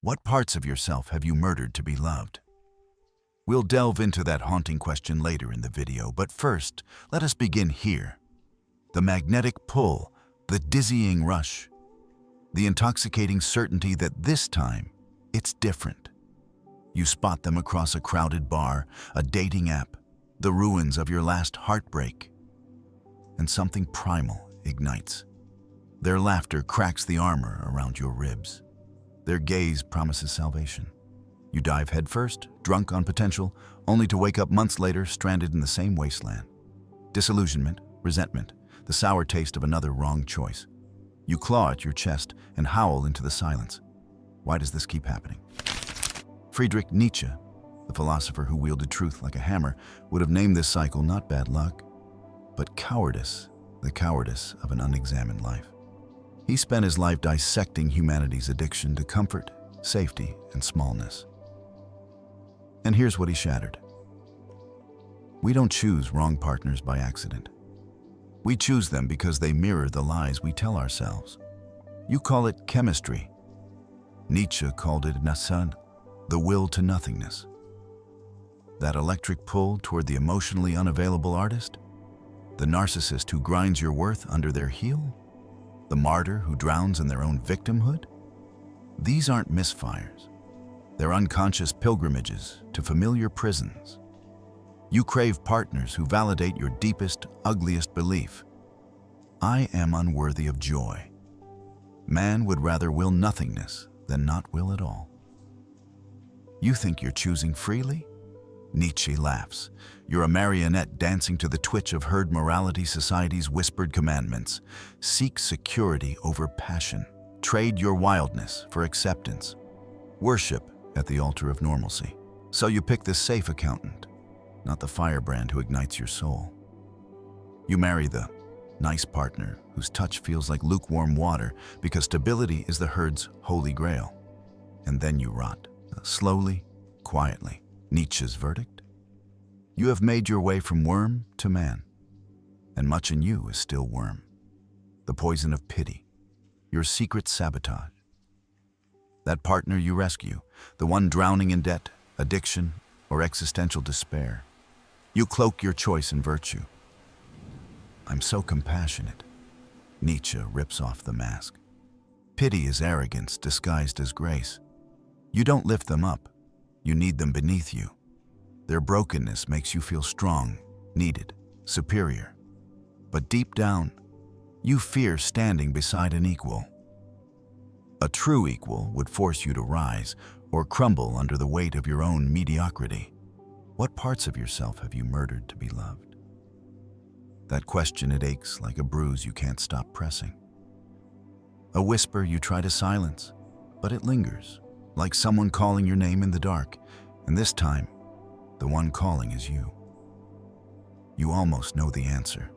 What parts of yourself have you murdered to be loved? We'll delve into that haunting question later in the video, but first, let us begin here. The magnetic pull, the dizzying rush, the intoxicating certainty that this time, it's different. You spot them across a crowded bar, a dating app, the ruins of your last heartbreak, and something primal ignites. Their laughter cracks the armor around your ribs. Their gaze promises salvation. You dive headfirst, drunk on potential, only to wake up months later stranded in the same wasteland. Disillusionment, resentment, the sour taste of another wrong choice. You claw at your chest and howl into the silence. Why does this keep happening? Friedrich Nietzsche, the philosopher who wielded truth like a hammer, would have named this cycle not bad luck, but cowardice, the cowardice of an unexamined life. He spent his life dissecting humanity's addiction to comfort, safety, and smallness. And here's what he shattered. We don't choose wrong partners by accident. We choose them because they mirror the lies we tell ourselves. You call it chemistry. Nietzsche called it Nassan, the will to nothingness. That electric pull toward the emotionally unavailable artist? The narcissist who grinds your worth under their heel? The martyr who drowns in their own victimhood? These aren't misfires. They're unconscious pilgrimages to familiar prisons. You crave partners who validate your deepest, ugliest belief. I am unworthy of joy. Man would rather will nothingness than not will at all. You think you're choosing freely? Nietzsche laughs. You're a marionette dancing to the twitch of herd morality society's whispered commandments. Seek security over passion. Trade your wildness for acceptance. Worship at the altar of normalcy. So you pick the safe accountant, not the firebrand who ignites your soul. You marry the nice partner whose touch feels like lukewarm water because stability is the herd's holy grail. And then you rot, slowly, quietly. Nietzsche's verdict? You have made your way from worm to man, and much in you is still worm. The poison of pity, your secret sabotage. That partner you rescue, the one drowning in debt, addiction, or existential despair. You cloak your choice in virtue. I'm so compassionate. Nietzsche rips off the mask. Pity is arrogance disguised as grace. You don't lift them up. You need them beneath you. Their brokenness makes you feel strong, needed, superior. But deep down, you fear standing beside an equal. A true equal would force you to rise or crumble under the weight of your own mediocrity. What parts of yourself have you murdered to be loved? That question, it aches like a bruise you can't stop pressing. A whisper you try to silence, but it lingers, like someone calling your name in the dark, and this time, the one calling is you. You almost know the answer,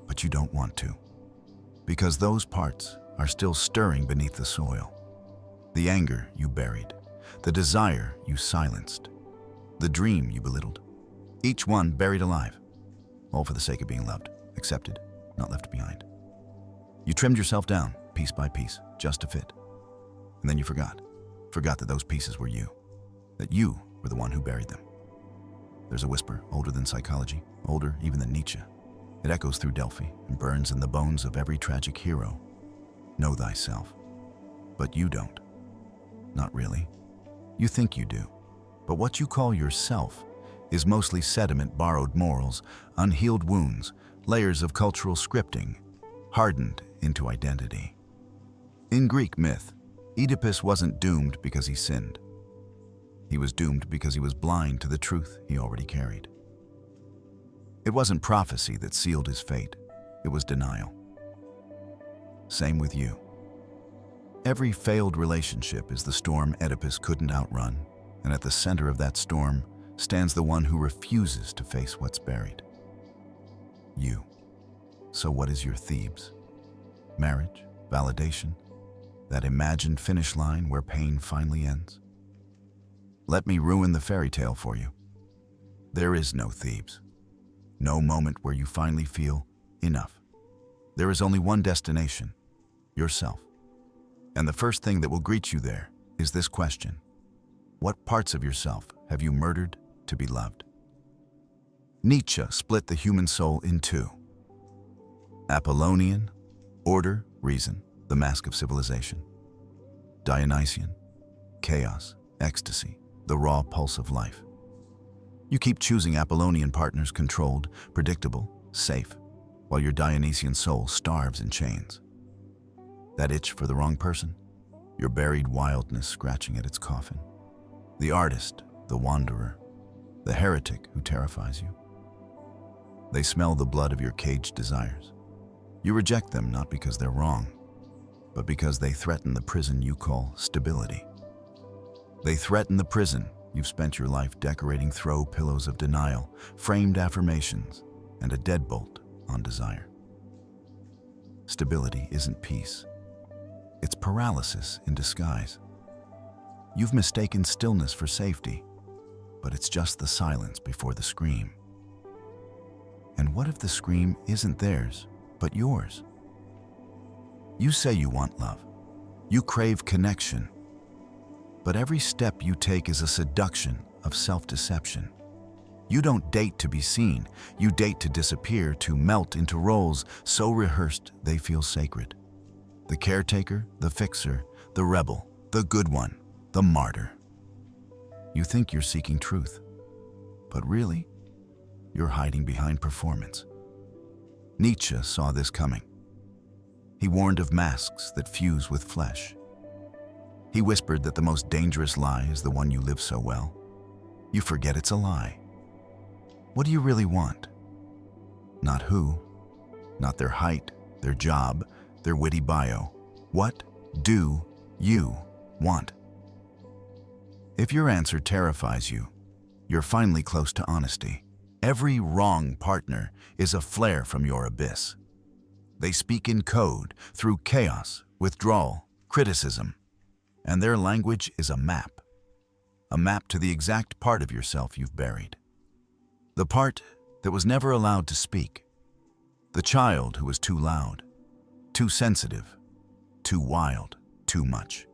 but you don't want to, because those parts are still stirring beneath the soil. The anger you buried, the desire you silenced, the dream you belittled, each one buried alive, all for the sake of being loved, accepted, not left behind. You trimmed yourself down, piece by piece, just to fit, and then you forgot that those pieces were you, that you were the one who buried them. There's a whisper older than psychology, older even than Nietzsche. It echoes through Delphi and burns in the bones of every tragic hero. Know thyself. But you don't. Not really. You think you do. But what you call yourself is mostly sediment, borrowed morals, unhealed wounds, layers of cultural scripting, hardened into identity. In Greek myth, Oedipus wasn't doomed because he sinned. He was doomed because he was blind to the truth he already carried. It wasn't prophecy that sealed his fate. It was denial. Same with you. Every failed relationship is the storm Oedipus couldn't outrun, and at the center of that storm stands the one who refuses to face what's buried. You. So what is your Thebes? Marriage? Validation? That imagined finish line where pain finally ends? Let me ruin the fairy tale for you. There is no Thebes. No moment where you finally feel enough. There is only one destination, yourself. And the first thing that will greet you there is this question: what parts of yourself have you murdered to be loved? Nietzsche split the human soul in two: Apollonian, order, reason, the mask of civilization; Dionysian, chaos, ecstasy, the raw pulse of life. You keep choosing Apollonian partners, controlled, predictable, safe, while your Dionysian soul starves in chains. That itch for the wrong person? Your buried wildness scratching at its coffin. The artist, the wanderer, the heretic who terrifies you. They smell the blood of your caged desires. You reject them not because they're wrong, but because they threaten the prison you call stability. They threaten the prison you've spent your life decorating throw pillows of denial, framed affirmations, and a deadbolt on desire. Stability isn't peace. It's paralysis in disguise. You've mistaken stillness for safety, but it's just the silence before the scream. And what if the scream isn't theirs, but yours? You say you want love. You crave connection. But every step you take is a seduction of self-deception. You don't date to be seen. You date to disappear, to melt into roles so rehearsed they feel sacred. The caretaker, the fixer, the rebel, the good one, the martyr. You think you're seeking truth, but really, you're hiding behind performance. Nietzsche saw this coming. He warned of masks that fuse with flesh. He whispered that the most dangerous lie is the one you live so well. You forget it's a lie. What do you really want? Not who, not their height, their job, their witty bio. What do you want? If your answer terrifies you, you're finally close to honesty. Every wrong partner is a flare from your abyss. They speak in code, through chaos, withdrawal, criticism, and their language is a map to the exact part of yourself you've buried. The part that was never allowed to speak. The child who was too loud, too sensitive, too wild, too much.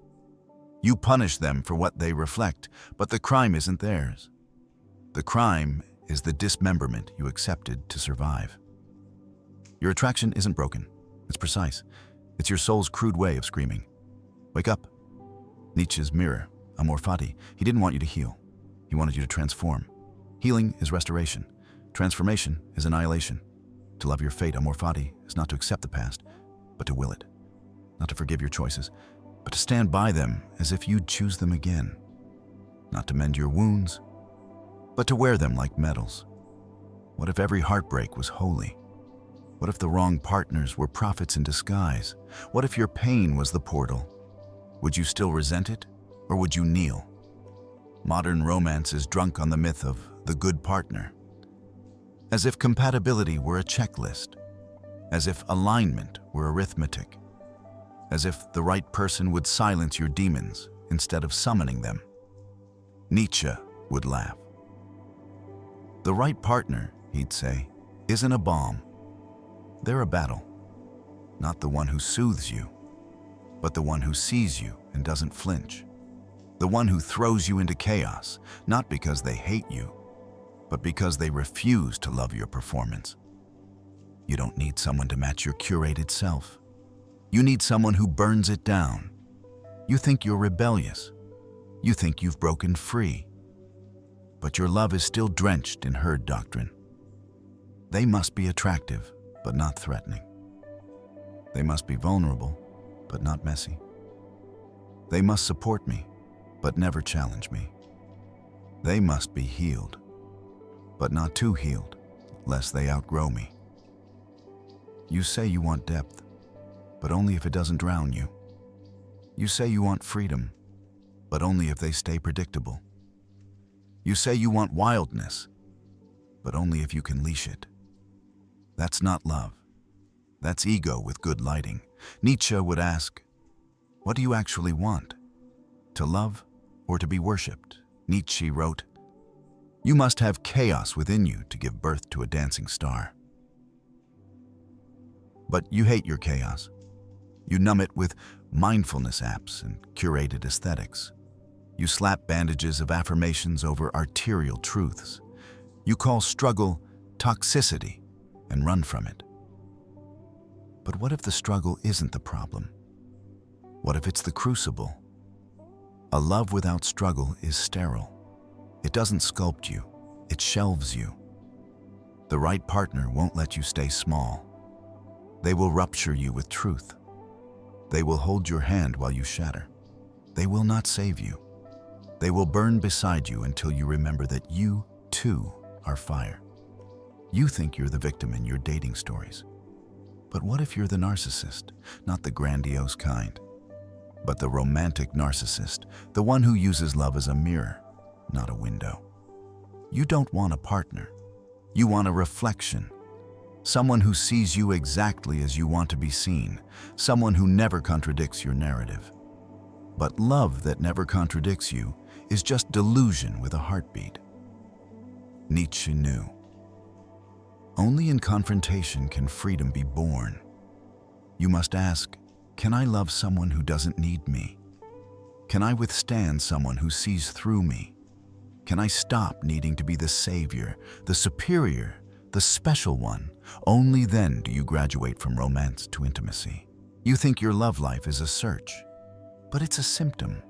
You punish them for what they reflect, but the crime isn't theirs. The crime is the dismemberment you accepted to survive. Your attraction isn't broken. It's precise. It's your soul's crude way of screaming. Wake up. Nietzsche's mirror, Amor Fati. He didn't want you to heal. He wanted you to transform. Healing is restoration. Transformation is annihilation. To love your fate, Amor Fati, is not to accept the past, but to will it. Not to forgive your choices, but to stand by them as if you'd choose them again. Not to mend your wounds, but to wear them like medals. What if every heartbreak was holy? What if the wrong partners were prophets in disguise? What if your pain was the portal? Would you still resent it, or would you kneel? Modern romance is drunk on the myth of the good partner. As if compatibility were a checklist. As if alignment were arithmetic. As if the right person would silence your demons instead of summoning them. Nietzsche would laugh. The right partner, he'd say, isn't a balm. They're a battle. Not the one who soothes you, but the one who sees you and doesn't flinch. The one who throws you into chaos, not because they hate you, but because they refuse to love your performance. You don't need someone to match your curated self. You need someone who burns it down. You think you're rebellious. You think you've broken free. But your love is still drenched in herd doctrine. They must be attractive, but not threatening. They must be vulnerable, but not messy. They must support me, but never challenge me. They must be healed, but not too healed, lest they outgrow me. You say you want depth, but only if it doesn't drown you. You say you want freedom, but only if they stay predictable. You say you want wildness, but only if you can leash it. That's not love. That's ego with good lighting. Nietzsche would ask, what do you actually want? To love or to be worshipped? Nietzsche wrote, you must have chaos within you to give birth to a dancing star. But you hate your chaos. You numb it with mindfulness apps and curated aesthetics. You slap bandages of affirmations over arterial truths. You call struggle toxicity and run from it. But what if the struggle isn't the problem? What if it's the crucible? A love without struggle is sterile. It doesn't sculpt you, it shelves you. The right partner won't let you stay small. They will rupture you with truth. They will hold your hand while you shatter. They will not save you. They will burn beside you until you remember that you, too, are fire. You think you're the victim in your dating stories. But what if you're the narcissist, not the grandiose kind, but the romantic narcissist, the one who uses love as a mirror, not a window? You don't want a partner. You want a reflection. Someone who sees you exactly as you want to be seen. Someone who never contradicts your narrative. But love that never contradicts you is just delusion with a heartbeat. Nietzsche knew. Only in confrontation can freedom be born. You must ask, can I love someone who doesn't need me? Can I withstand someone who sees through me? Can I stop needing to be the savior, the superior, the special one? Only then do you graduate from romance to intimacy. You think your love life is a search, but it's a symptom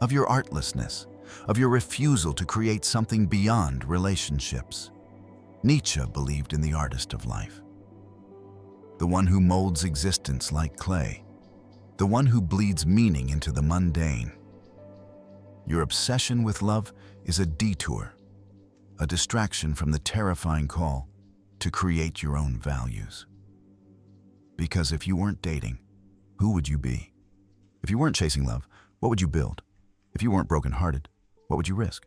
of your artlessness, of your refusal to create something beyond relationships. Nietzsche believed in the artist of life, the one who molds existence like clay, the one who bleeds meaning into the mundane. Your obsession with love is a detour, a distraction from the terrifying call to create your own values. Because if you weren't dating, who would you be? If you weren't chasing love, what would you build? If you weren't brokenhearted, what would you risk?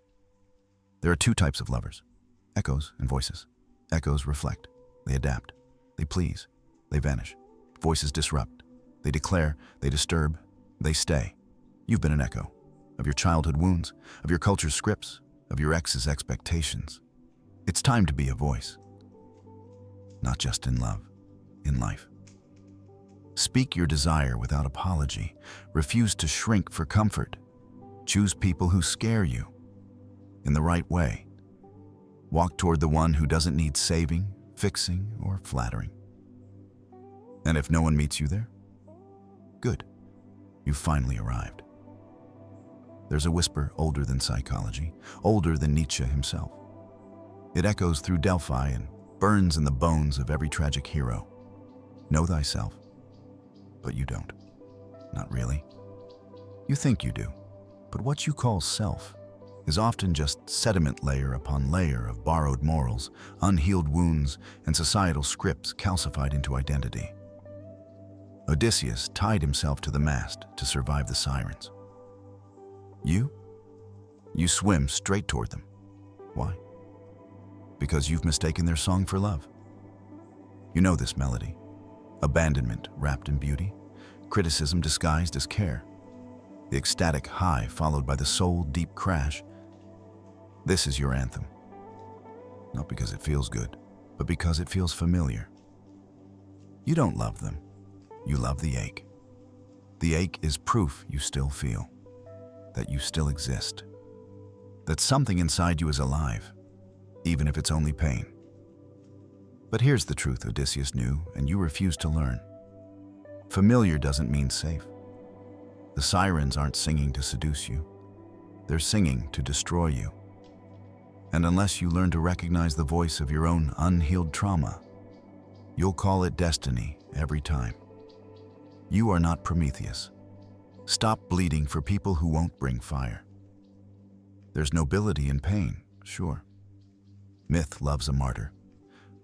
There are two types of lovers: echoes and voices. Echoes reflect, they adapt, they please, they vanish. Voices disrupt, they declare, they disturb, they stay. You've been an echo of your childhood wounds, of your culture's scripts, of your ex's expectations. It's time to be a voice. Not just in love, in life. Speak your desire without apology. Refuse to shrink for comfort. Choose people who scare you in the right way. Walk toward the one who doesn't need saving, fixing, or flattering. And if no one meets you there, good, you've finally arrived. There's a whisper older than psychology, older than Nietzsche himself. It echoes through Delphi and burns in the bones of every tragic hero. Know thyself, but you don't. Not really. You think you do, but what you call self is often just sediment layer upon layer of borrowed morals, unhealed wounds, and societal scripts calcified into identity. Odysseus tied himself to the mast to survive the sirens. You swim straight toward them. Why? Because you've mistaken their song for love. You know this melody. Abandonment wrapped in beauty, criticism disguised as care, the ecstatic high followed by the soul-deep crash. This is your anthem. Not because it feels good, but because it feels familiar. You don't love them. You love the ache. The ache is proof you still feel, that you still exist, that something inside you is alive, even if it's only pain. But here's the truth Odysseus knew, and you refuse to learn. Familiar doesn't mean safe. The sirens aren't singing to seduce you. They're singing to destroy you. And unless you learn to recognize the voice of your own unhealed trauma, you'll call it destiny every time. You are not Prometheus. Stop bleeding for people who won't bring fire. There's nobility in pain, sure. Myth loves a martyr,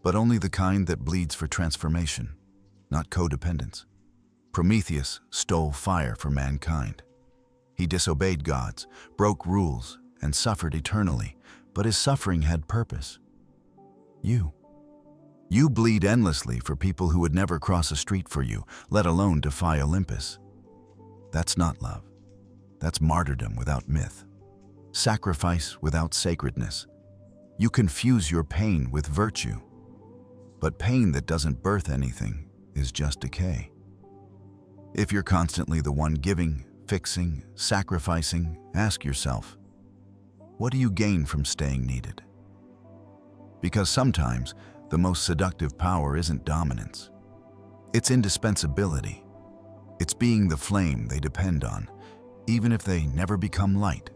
but only the kind that bleeds for transformation, not codependence. Prometheus stole fire for mankind. He disobeyed gods, broke rules, and suffered eternally, but his suffering had purpose. You bleed endlessly for people who would never cross a street for you, let alone defy Olympus. That's not love. That's martyrdom without myth. Sacrifice without sacredness. You confuse your pain with virtue. But pain that doesn't birth anything is just decay. If you're constantly the one giving, fixing, sacrificing, ask yourself, what do you gain from staying needed? Because sometimes the most seductive power isn't dominance. It's indispensability. It's being the flame they depend on, even if they never become light.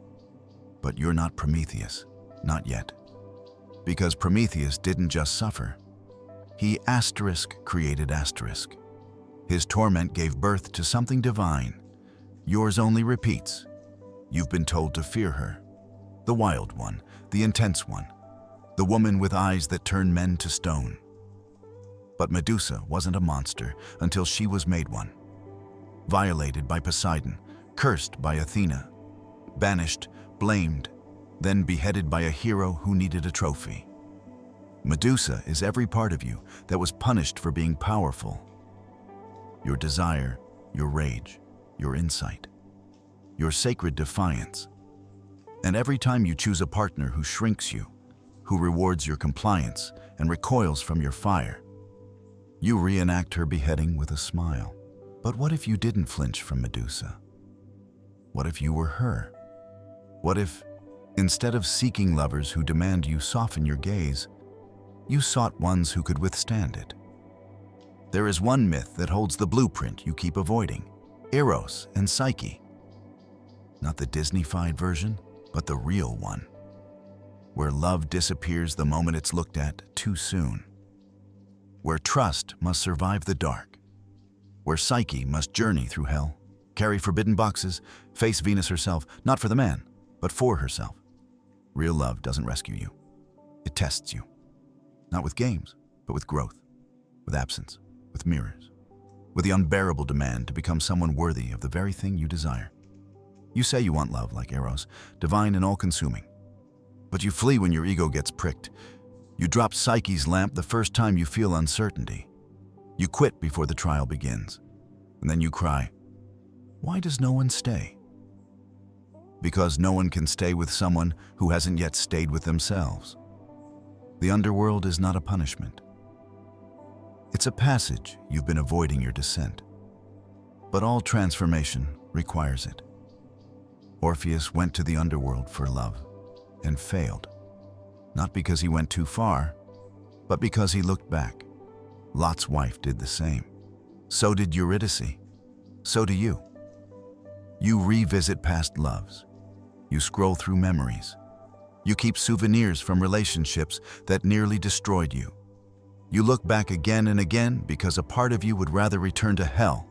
But you're not Prometheus, not yet. Because Prometheus didn't just suffer. He created asterisk. His torment gave birth to something divine. Yours only repeats. You've been told to fear her. The wild one, the intense one, the woman with eyes that turn men to stone. But Medusa wasn't a monster until she was made one. Violated by Poseidon, cursed by Athena, banished, blamed, then beheaded by a hero who needed a trophy. Medusa is every part of you that was punished for being powerful. Your desire, your rage, your insight, your sacred defiance. And every time you choose a partner who shrinks you, who rewards your compliance and recoils from your fire, you reenact her beheading with a smile. But what if you didn't flinch from Medusa? What if you were her? What if, instead of seeking lovers who demand you soften your gaze, you sought ones who could withstand it? There is one myth that holds the blueprint you keep avoiding: Eros and Psyche. Not the Disney-fied version, but the real one, where love disappears the moment it's looked at too soon, where trust must survive the dark, where Psyche must journey through hell, carry forbidden boxes, face Venus herself, not for the man, but for herself. Real love doesn't rescue you. It tests you, not with games, but with growth, with absence, with mirrors, with the unbearable demand to become someone worthy of the very thing you desire. You say you want love like Eros, divine and all-consuming. But you flee when your ego gets pricked. You drop Psyche's lamp the first time you feel uncertainty. You quit before the trial begins. And then you cry, why does no one stay? Because no one can stay with someone who hasn't yet stayed with themselves. The underworld is not a punishment. It's a passage you've been avoiding your descent. But all transformation requires it. Orpheus went to the underworld for love and failed. Not because he went too far, but because he looked back. Lot's wife did the same. So did Eurydice. So do you. You revisit past loves. You scroll through memories. You keep souvenirs from relationships that nearly destroyed you. You look back again and again because a part of you would rather return to hell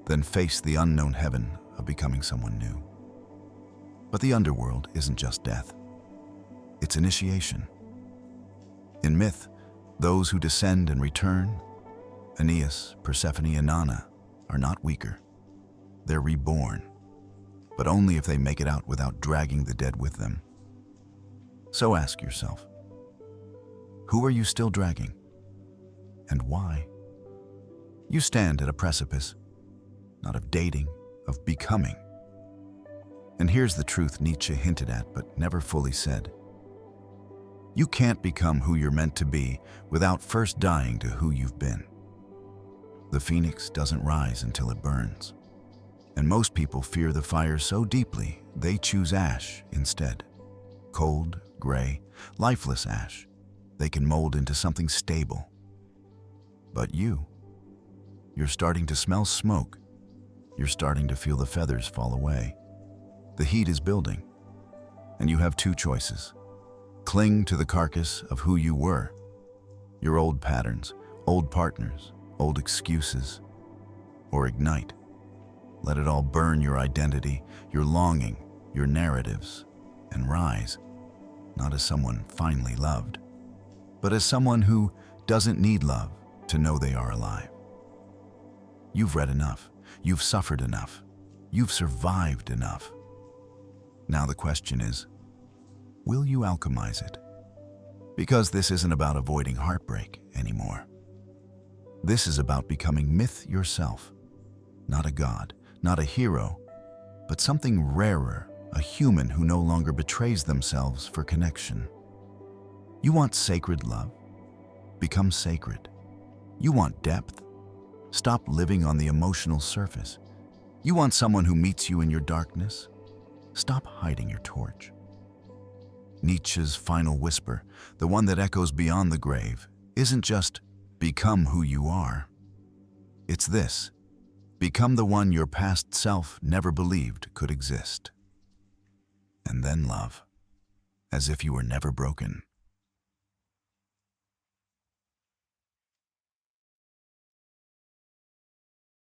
than face the unknown heaven of becoming someone new. But the underworld isn't just death. It's initiation. In myth, those who descend and return, Aeneas, Persephone, and Nana, are not weaker. They're reborn, but only if they make it out without dragging the dead with them. So ask yourself, who are you still dragging? And why? You stand at a precipice, not of dating, of becoming. And here's the truth Nietzsche hinted at but never fully said. You can't become who you're meant to be without first dying to who you've been. The phoenix doesn't rise until it burns. And most people fear the fire so deeply, they choose ash instead. Cold, gray, lifeless ash. They can mold into something stable. But you're starting to smell smoke. You're starting to feel the feathers fall away. The heat is building, and you have two choices. Cling to the carcass of who you were, your old patterns, old partners, old excuses, or ignite. Let it all burn your identity, your longing, your narratives, and rise, not as someone finally loved, but as someone who doesn't need love to know they are alive. You've read enough, you've suffered enough, you've survived enough. Now the question is, will you alchemize it? Because this isn't about avoiding heartbreak anymore. This is about becoming myth yourself. Not a god, not a hero, but something rarer, a human who no longer betrays themselves for connection. You want sacred love? Become sacred. You want depth? Stop living on the emotional surface. You want someone who meets you in your darkness? Stop hiding your torch. Nietzsche's final whisper, the one that echoes beyond the grave, isn't just become who you are. It's this: become the one your past self never believed could exist. And then love, as if you were never broken.